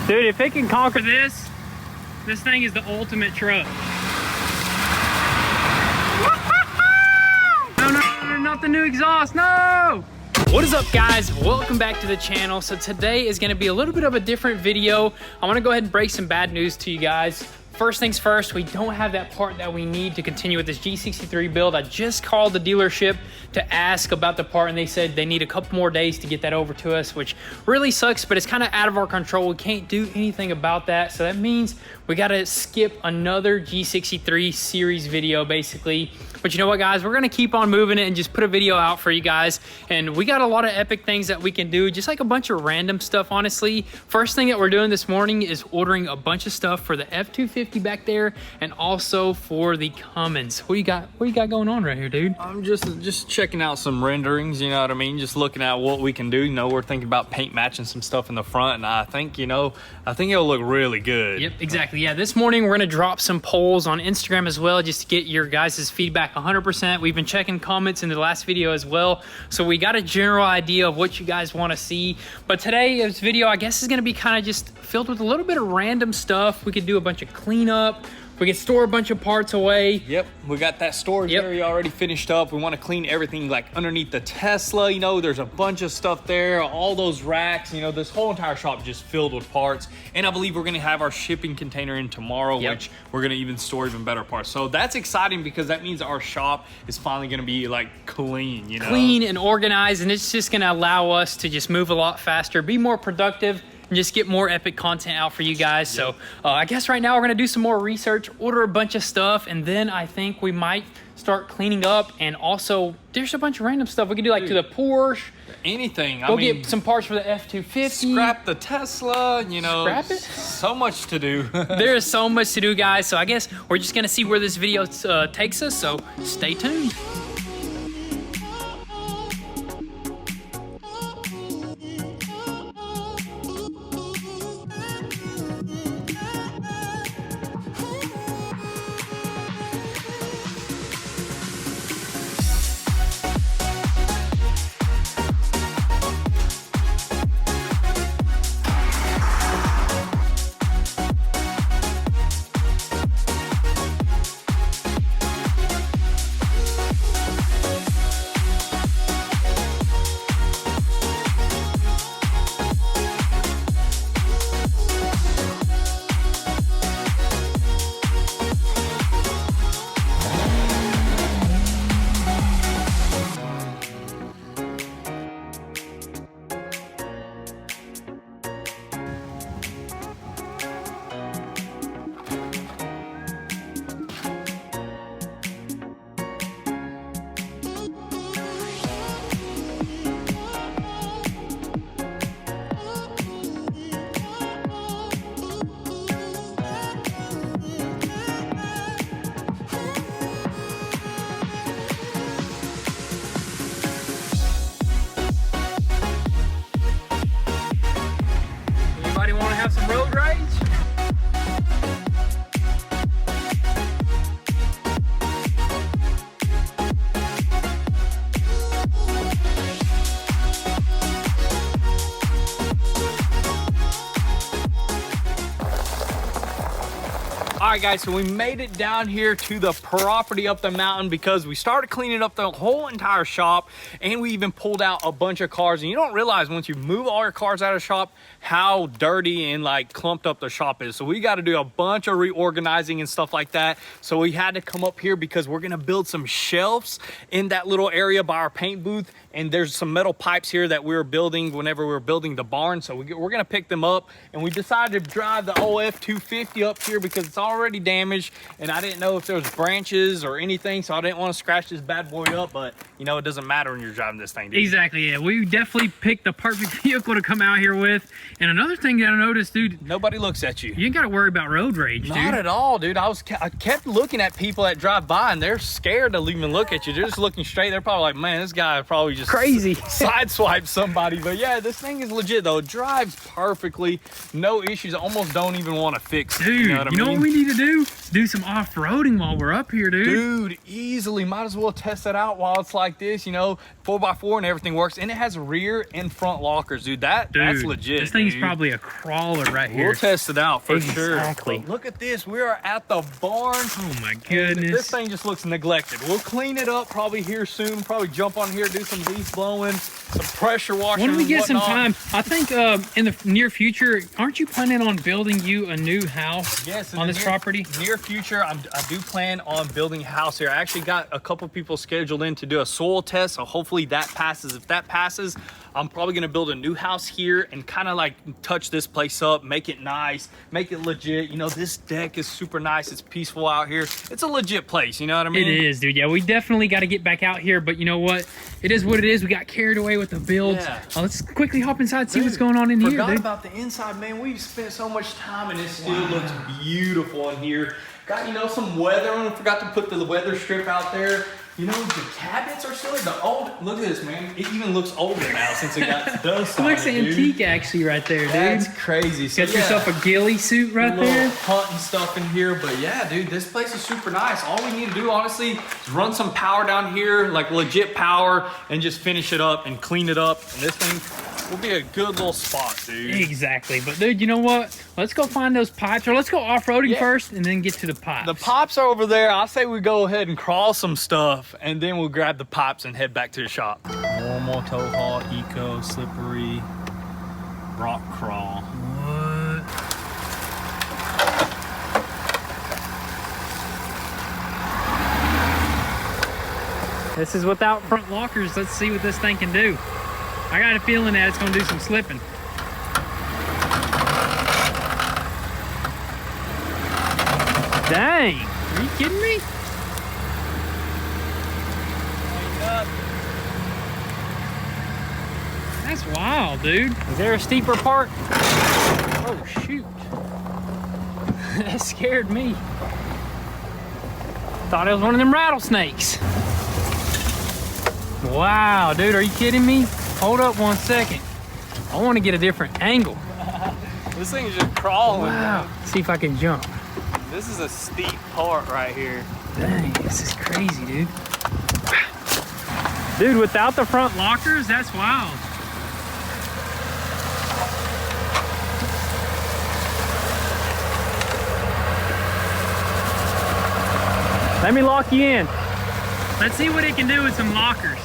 Dude, if it can conquer this thing is the ultimate truck. No, not the new exhaust, no! What is up, guys? Welcome back to the channel. So today is gonna be a little bit of a different video. I wanna go ahead and break some bad news to you guys. First things first, we don't have that part that we need to continue with this G63 build. I just called the dealership to ask about the part and they said they need a couple more days to get that over to us, which really sucks, but it's kind of out of our control. We can't do anything about that. So that means we gotta skip another G63 series video basically. But you know what, guys, we're gonna keep on moving it and just put a video out for you guys. And we got a lot of epic things that we can do, just like a bunch of random stuff, honestly. First thing that we're doing this morning is ordering a bunch of stuff for the F-250 back there and also for the Cummins. What you got going on right here, dude? I'm just checking out some renderings, you know what I mean? Just looking at what we can do. You know, we're thinking about paint matching some stuff in the front, and I think it'll look really good. Yep, exactly. Yeah, this morning we're gonna drop some polls on Instagram as well, just to get your guys' feedback 100%. We've been checking comments in the last video as well, so we got a general idea of what you guys want to see. But today's video, I guess, is going to be kind of just filled with a little bit of random stuff. We could do a bunch of cleanup. We can store a bunch of parts away. Yep, we got that storage area already finished up. We want to clean everything like underneath the Tesla. You know, there's a bunch of stuff there, all those racks. You know, this whole entire shop just filled with parts. And I believe we're going to have our shipping container in tomorrow, which we're going to even store even better parts. So that's exciting because that means our shop is finally going to be like clean, you know? Clean and organized, and it's just going to allow us to just move a lot faster, be more productive, and just get more epic content out for you guys. So I guess right now we're gonna do some more research, order a bunch of stuff, and then I think we might start cleaning up. And also there's a bunch of random stuff we can do, like to the Porsche. Anything. Go get some parts for the F-250. Scrap the Tesla, you know. Scrap it? So much to do. There is so much to do, guys. So I guess we're just gonna see where this video takes us, so stay tuned. Have some road rage? All right, guys, so we made it down here to the property up the mountain because we started cleaning up the whole entire shop, and we even pulled out a bunch of cars. And you don't realize once you move all your cars out of the shop how dirty and like clumped up the shop is. So we got to do a bunch of reorganizing and stuff like that. So we had to come up here because we're gonna build some shelves in that little area by our paint booth. And there's some metal pipes here that we were building whenever we were building the barn. So we're gonna pick them up, and we decided to drive the old F-250 up here because it's already damaged, and I didn't know if there was branches or anything, so I didn't want to scratch this bad boy up. But you know, it doesn't matter when you're driving this thing, dude. Exactly. Yeah, we definitely picked the perfect vehicle to come out here with. And another thing that I noticed, dude, nobody looks at you. You ain't got to worry about road rage, dude. Not at all, dude. I kept looking at people that drive by, and they're scared to even look at you. They're just looking straight. They're probably like, man, this guy probably just crazy. sideswipe somebody. But yeah, this thing is legit though. It drives perfectly, no issues. I almost don't even want to fix it. Dude, you know what I mean? what we need to do? Do some off-roading while we're up here, dude. Dude, easily. Might as well test it out while it's like this, 4x4 and everything works. And it has rear and front lockers, dude. That's legit. This thing's probably a crawler right here. We'll test it out for sure. Exactly. Look at this. We are at the barn. Oh my goodness. This thing just looks neglected. We'll clean it up probably here soon. Probably jump on here, do some leaf blowing, some pressure washing. When we get some time, I think in the near future, aren't you planning on building you a new house on this property? Near future, I do plan on building a house here. I actually got a couple people scheduled in to do a soil test, so hopefully that passes. If that passes, I'm probably gonna build a new house here and kind of like touch this place up, make it nice, make it legit. This deck is super nice. It's peaceful out here. It's a legit place, you know what I mean? It is, dude. Yeah, we definitely got to get back out here, but you know what? It is what it is. We got carried away with the builds. Yeah. Let's quickly hop inside, see what's going on in here, dude. Forgot about the inside, man. We've spent so much time and it still looks beautiful in here. Got, some weather on. Forgot to put the weather strip out there. The cabinets are still the old. Look at this, man. It even looks older now since it got dust It on looks antique, actually, right there, dude. That's crazy. So, got yourself a ghillie suit right there. Hunting stuff in here, but yeah, dude, this place is super nice. All we need to do, honestly, is run some power down here, like legit power, and just finish it up and clean it up. And this thing will be a good little spot, dude. Exactly. But dude, you know what? Let's go find those pipes, or let's go off-roading first and then get to the pipes. The pipes are over there. I say we go ahead and crawl some stuff and then we'll grab the pipes and head back to the shop. Normal, toe haul, eco, slippery, rock crawl. What? This is without front lockers. Let's see what this thing can do. I got a feeling that it's gonna do some slipping. Dang, are you kidding me? That's wild, dude. Is there a steeper part? Oh, shoot. That scared me. Thought it was one of them rattlesnakes. Wow, dude, are you kidding me? Hold up 1 second. I want to get a different angle. This thing is just crawling. Wow. See if I can jump. This is a steep part right here. Dang, this is crazy, dude. Dude, without the front lockers, that's wild. Let me lock you in. Let's see what it can do with some lockers.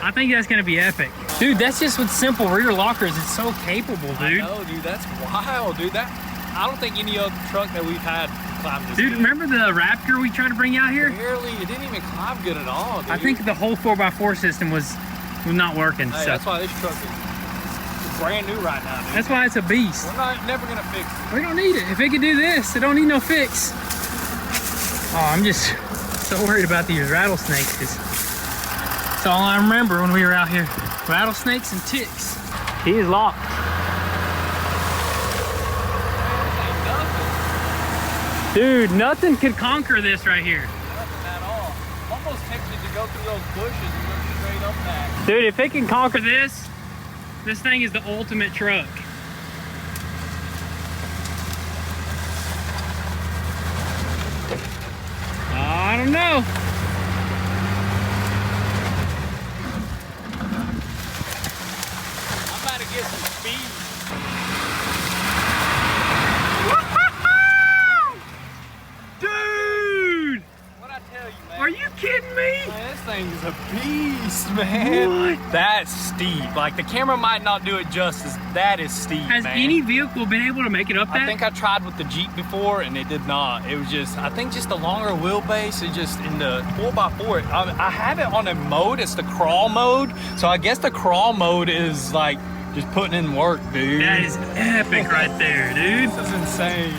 I think that's gonna be epic. Dude, that's just with simple rear lockers. It's so capable, dude. I know, dude, that's wild, dude. I don't think any other truck that we've had climbed this Dude, good. remember the Raptor we tried to bring out here? Barely, it didn't even climb good at all, dude. I think the whole 4x4 system was not working. Hey, so that's why this truck is brand new right now, dude. that's why it's a beast. We're never gonna fix it. We don't need it. If it can do this, it don't need no fix. Oh, I'm just so worried about these rattlesnakes. That's all I remember when we were out here. Rattlesnakes and ticks. He is locked. Dude, nothing could conquer this right here. Nothing at all. I'm almost tempted to go through those bushes and go straight up that. Dude, if it can conquer this, this thing is the ultimate truck. I don't know. I'm about to get some speed. Dude! What'd I tell you, man? Are you kidding me? Man, this thing is a beast, man. What? That's steep. Like, the camera might not do it justice. That is steep, Has man. any vehicle been able to make it up that? I think I tried with the Jeep before and it did not. It was just, I think just the longer wheelbase, it just in the 4x4, I have it on a mode, it's the crawl mode. So I guess the crawl mode is like just putting in work, dude. That is epic right there, dude. This is insane.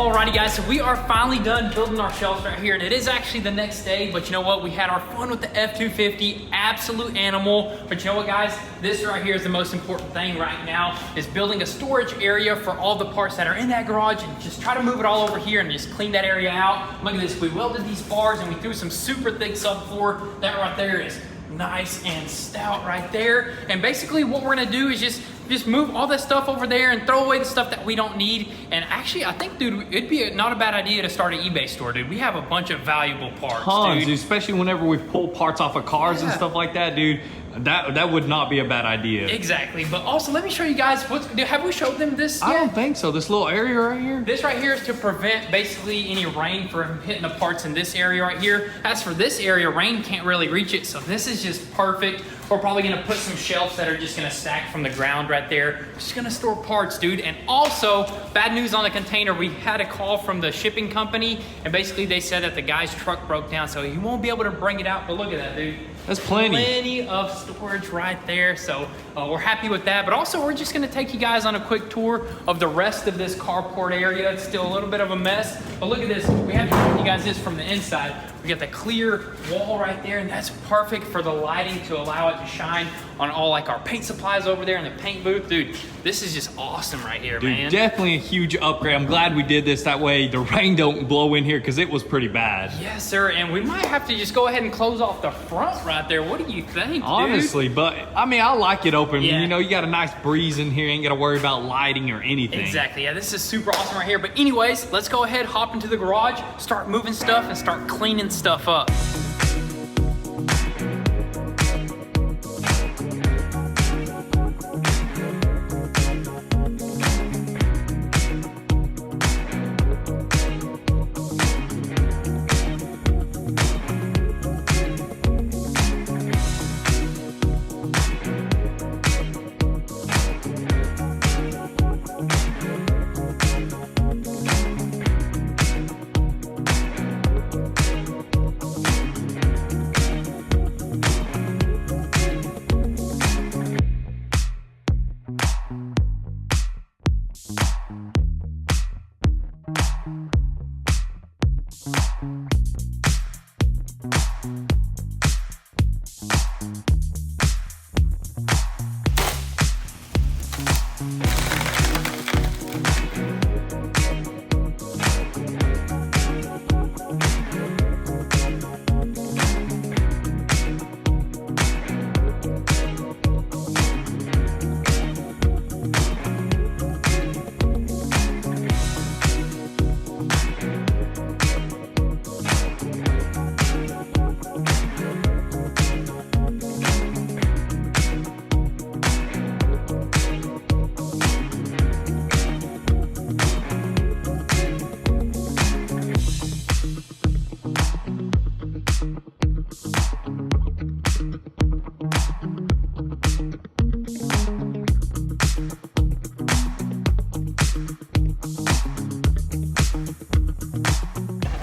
Alrighty guys, so we are finally done building our shelves right here, and it is actually the next day, but you know what? We had our fun with the F-250, absolute animal. But you know what guys? This right here is the most important thing right now, is building a storage area for all the parts that are in that garage, and just try to move it all over here and just clean that area out. Look at this, we welded these bars and we threw some super thick subfloor. That right there is nice and stout right there. And basically what we're gonna do is just move all that stuff over there and throw away the stuff that we don't need. And actually, I think, dude, it'd be not a bad idea to start an eBay store, dude. We have a bunch of valuable parts, tons, dude. Especially whenever we pull parts off of cars and stuff like that, dude. That would not be a bad idea. Exactly. But also, let me show you guys have we showed them this yet? I don't think so. This little area right here. This right here is to prevent basically any rain from hitting the parts in this area right here. As for this area, rain can't really reach it, so this is just perfect. We're probably gonna put some shelves that are just gonna stack from the ground right there. Just gonna store parts, dude. And also, bad news on the container. We had a call from the shipping company, and basically they said that the guy's truck broke down, so he won't be able to bring it out. But look at that, dude. That's plenty. Plenty of storage right there, so we're happy with that. But also, we're just gonna take you guys on a quick tour of the rest of this carport area. It's still a little bit of a mess, but look at this. We have to show you guys this from the inside. We got the clear wall right there, and that's perfect for the lighting to allow it to shine on all like our paint supplies over there in the paint booth. Dude, this is just awesome right here, dude, man. Definitely a huge upgrade. I'm glad we did this. That way the rain don't blow in here, because it was pretty bad. Yes, sir, and we might have to just go ahead and close off the front right there. What do you think, honestly, dude? But I mean, I like it open. Yeah. You know, you got a nice breeze in here. You ain't got to worry about lighting or anything. Exactly. Yeah, this is super awesome right here. But anyways, let's go ahead, hop into the garage, start moving stuff, and start cleaning stuff up.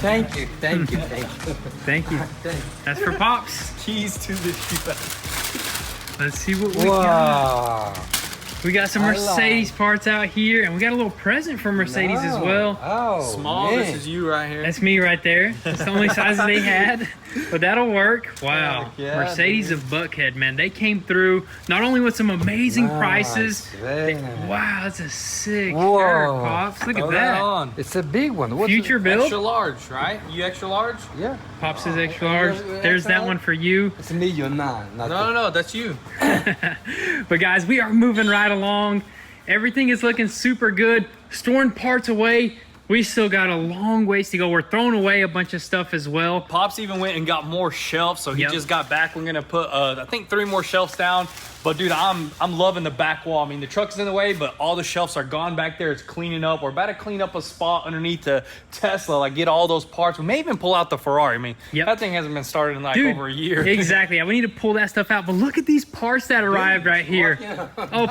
Thank you, thank you, thank you. Thank you. That's for Pops. Keys to the Jeep. Let's see what we got. We got some Mercedes parts out here, and we got a little present from Mercedes as well. Oh, small, man. this is you right here. That's me right there. That's the only size they had, but that'll work. Wow. Yeah, Mercedes of Buckhead, man. They came through not only with some amazing prices. Wow, that's a sick shirt, Pops. Look at that. On. It's a big one. What's Future build. Extra large, right? You extra large? Yeah. Pops is extra large. There's that one for you. It's a medium, not No, that's you. But guys, we are moving right along. Everything is looking super good. Storing parts away. We still got a long ways to go. We're throwing away a bunch of stuff as well. Pops even went and got more shelves, so he just got back. We're gonna put I think 3 more shelves down. But dude, I'm loving the back wall. I mean, the truck's in the way, but all the shelves are gone back there. It's cleaning up. We're about to clean up a spot underneath the Tesla, like get all those parts. We may even pull out the Ferrari. I mean, that thing hasn't been started in like over a year. Exactly. Yeah, we need to pull that stuff out. But look at these parts that arrived right here. Oh,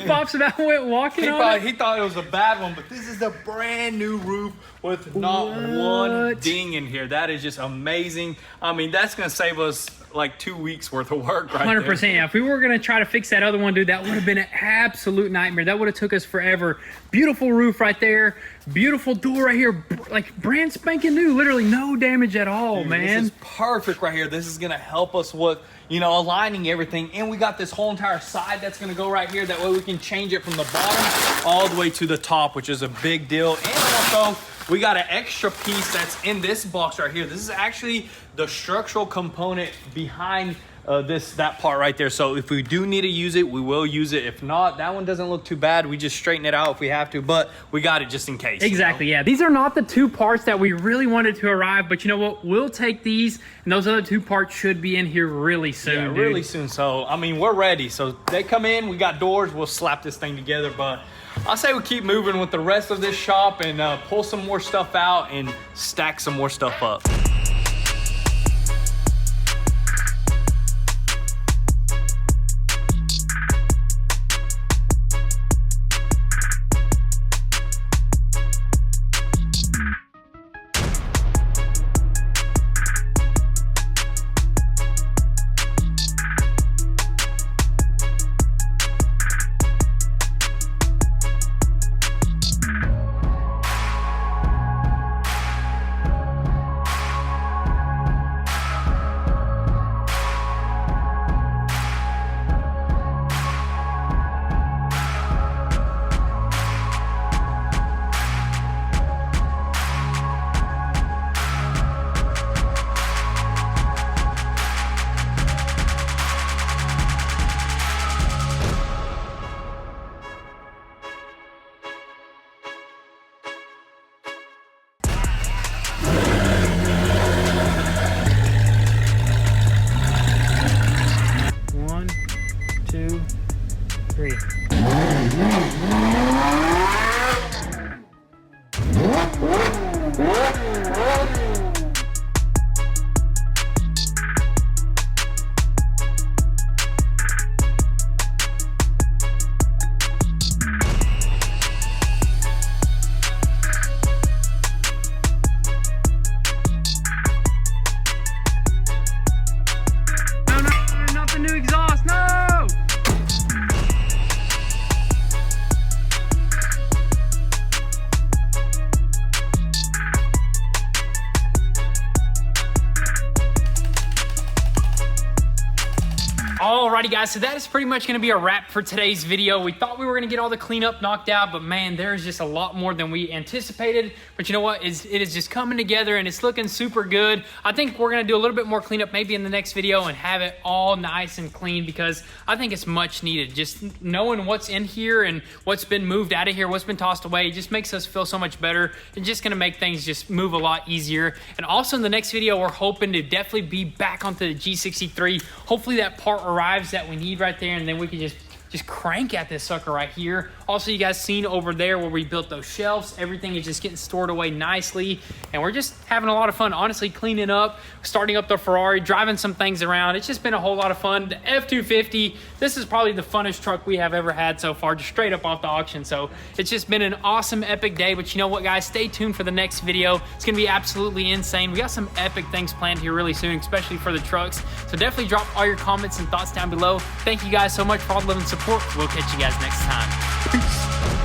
Pops about went walking on it. He thought it was a bad one, but this is a brand new roof with not one ding in here. That is just amazing. I mean, that's gonna save us like 2 weeks worth of work right 100%. Yeah. If we were gonna try try to fix that other one, dude, that would have been an absolute nightmare. That would have took us forever. Beautiful roof right there. Beautiful door right here. Like brand spanking new. Literally no damage at all, dude, man. This is perfect right here. This is going to help us with, you know, aligning everything. And we got this whole entire side that's going to go right here. That way we can change it from the bottom all the way to the top, which is a big deal. And also, we got an extra piece that's in this box right here. This is actually the structural component behind that part right there. So if we do need to use it, we will use it. If not, that one doesn't look too bad. We just straighten it out if we have to, but we got it just in case. Exactly, yeah. These are not the two parts that we really wanted to arrive, but you know what? We'll take these, and those other two parts should be in here really soon, yeah, dude. Really soon. So, I mean, we're ready. So they come in, we got doors, we'll slap this thing together, but I say we keep moving with the rest of this shop and pull some more stuff out and stack some more stuff up. One, two, three. No, not the new exhaust, no! Alrighty guys, so that is pretty much gonna be a wrap for today's video. We thought we were gonna get all the cleanup knocked out, but man, there's just a lot more than we anticipated. But you know what, it is just coming together and it's looking super good. I think we're gonna do a little bit more cleanup maybe in the next video and have it all nice and clean because I think it's much needed. Just knowing what's in here and what's been moved out of here, what's been tossed away, just makes us feel so much better and just gonna make things just move a lot easier. And also in the next video, we're hoping to definitely be back onto the G63. Hopefully that part arrives that we need right there, and then we can just crank at this sucker right here. Also, you guys seen over there where we built those shelves, everything is just getting stored away nicely, and we're just having a lot of fun, honestly, cleaning up, starting up the Ferrari, driving some things around. It's just been a whole lot of fun. The F-250, this is probably the funnest truck we have ever had so far, just straight up off the auction. So it's just been an awesome, epic day. But you know what, guys, stay tuned for the next video. It's gonna be absolutely insane. We got some epic things planned here really soon, especially for the trucks. So definitely drop all your comments and thoughts down below. Thank you guys so much for all the love and support. We'll catch you guys next time. Peace.